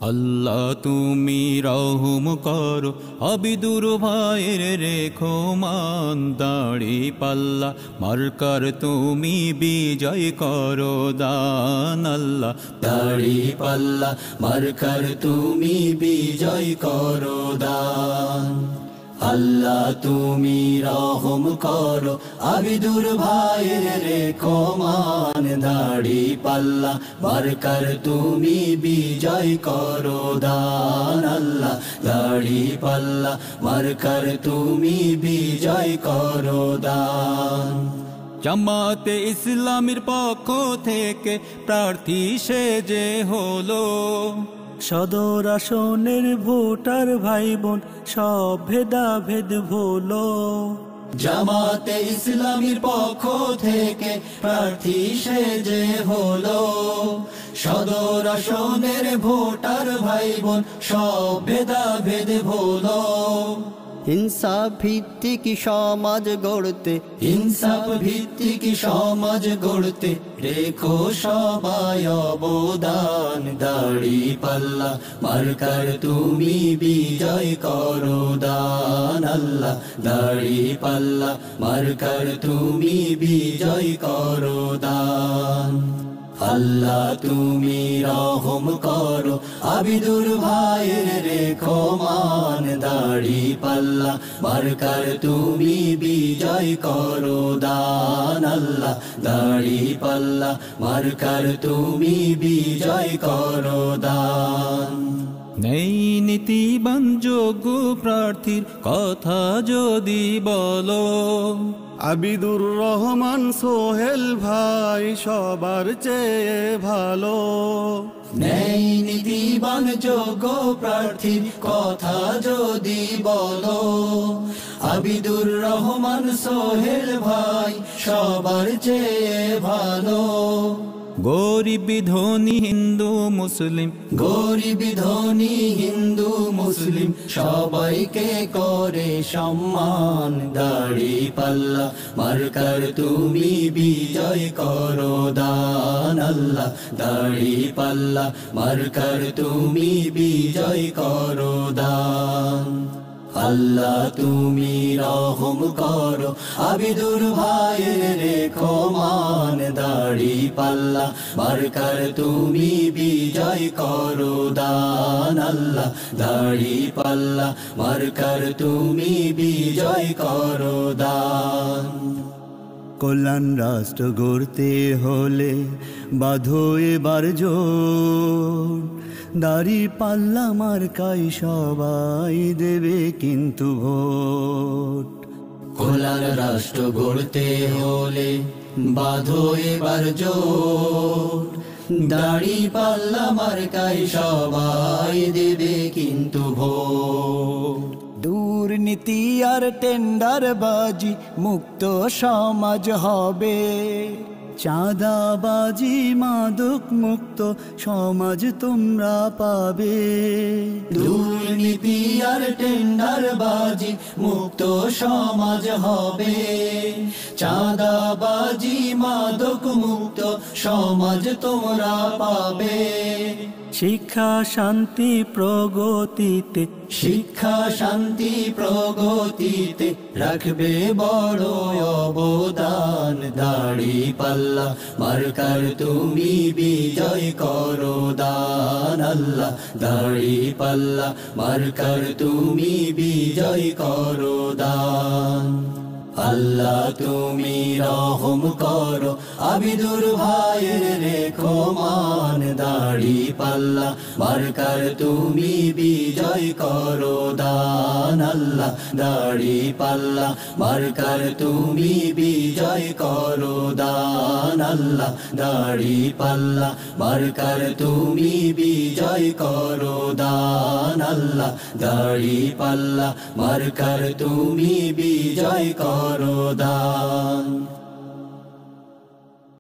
আল্লাহ তুমি রহম করো আবিদুর ভাইয়ের রেখো মান দাড়ি পাল্লা মার্কার তুমি বিজয় করো দান আল্লাহ দাড়ি পাল্লা মার্কার তুমি বিজয় করো দান আল্লাহ তুমি রহম করো আবিদুর ভাইয়ের রেখো মান দাড়ি পাল্লা মার্কার তুমি বিজয় করো দান আল্লাহ দাড়ি পাল্লা মার্কার তুমি বিজয় করো দান জামাতে ইসলামের পক্ষ থেকে প্রার্থী সে যে হলো সদর আসনের ভোটার ভাই বোন সব ভেদাভেদ ভুলো জামাতে ইসলামীর পক্ষ থেকে প্রার্থী সে যে হলো সদর আসনের ভোটার ভাই বোন সব ভেদাভেদ ভুলো ইনসাফ ভিত্তিক সমাজ গড়তে ইনসাফ ভিত্তিক সমাজ গড়তে রেখো সবাই অবদান দাড়ি পাল্লা মার্কার তুমি বিজয় করো দান আল্লাহ দাড়ি পাল্লা মার্কার তুমি বিজয় করো দান আল্লাহ তুমি রহম করো আবিদুর ভাইয়ের রেখো মান দাড়ি পাল্লা মার্কার তুমি বিজয় করো দান আল্লাহ দাড়ি পাল্লা মার্কার তুমি বিজয় করো দান নেই নীতিবান যোগ্য প্রার্থীর কথা যদি বলো আবিদুর রহমান সোহেল ভাই সবার চেয়ে ভালো নেই নীতিবান যোগ্য প্রার্থীর কথা যদি বলো আবিদুর রহমান সোহেল ভাই সবার চেয়ে ভালো গরিব ধনী হিন্দু মুসলিম গরিব ধনী হিন্দু মুসলিম সবাইকে করে সম্মান দাড়ি পাল্লা মার্কার তুমি বিজয় করো দান আল্লাহ দাড়ি পাল্লা মার্কার তুমি বিজয় করো দান আল্লাহ তুমি রহম করো আবিদুর ভাইয়ের রেখো মান দাড়ি পাল্লা মার্কার তুমি বিজয় করো দান আল্লাহ দাড়ি পাল্লা মার্কার তুমি বিজয় করো দান কল্যাণ রাষ্ট্র গড়তে হলে বাঁধো এবার জোর দাড়ি পাল্লা মার্কাই সবাই দেবে কিন্তু ভোট কল্যাণ রাষ্ট্র গড়তে হলে বাঁধো এবার জোর দাড়ি পাল্লা মার্কাই সবাই দেবে কিন্তু ভোট দুর্নীতি আর টেন্ডারবাজি মুক্ত সমাজ হবে চাঁদাবাজি মাদক মুক্ত সমাজ তোমরা পাবে দুর্নীতি আর টেন্ডারবাজি মুক্ত সমাজ হবে চাঁদাবাজি মাদক মুক্ত সমাজ তোমরা পাবে শিক্ষা শান্তি প্রগতিতে শিক্ষা শান্তি প্রগতিতে রাখবে বড় অবদান দাড়ি পাল্লা মার্কার তুমি বিজয় করো দান আল্লাহ দাড়ি পাল্লা মার্কার তুমি বিজয় করো দান আল্লাহ তুমি রহম করো আবিদুর ভাইয়ের রেখো মান দাড়ি পাল্লা মার্কার তুমি বিজয় করো দান আল্লাহ দাড়ি পাল্লা মার্কার তুমি বিজয় করো দান আল্লাহ দাড়ি পাল্লা মার্কার তুমি বিজয় করো দান আল্লাহ দাড়ি পাল্লা মার্কার তুমি বিজয় করো দান।